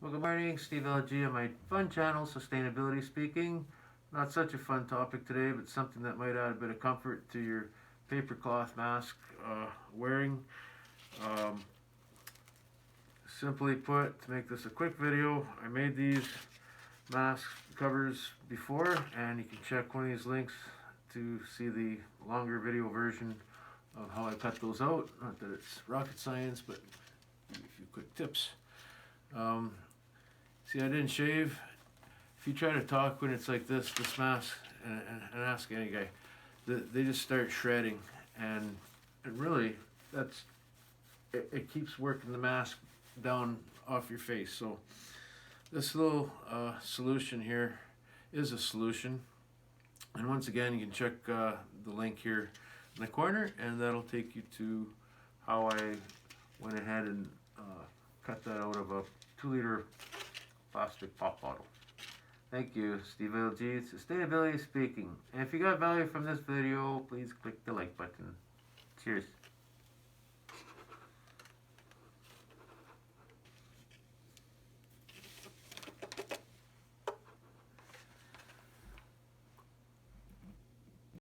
Well, good morning, Steve LG on my fun channel, Sustainability Speaking. Not such a fun topic today, but something that might add a bit of comfort to your paper cloth mask wearing. Um, Simply put, to make this a quick video, I made these mask covers before, and you can check one of these links to see the longer video version of how I cut those out. Not that it's rocket science, but a few quick tips. See, I didn't shave. If you try to talk when it's like this mask, and ask any guy, they just start shredding, and really, it keeps working the mask down off your face. So this little solution here is a solution, and once again, you can check the link here in the corner, and that'll take you to how I went ahead and cut that out of a 2-liter plastic pop bottle. Thank you, Steve LG, Sustainability Speaking. And if you got value from this video, please click the like button. Cheers.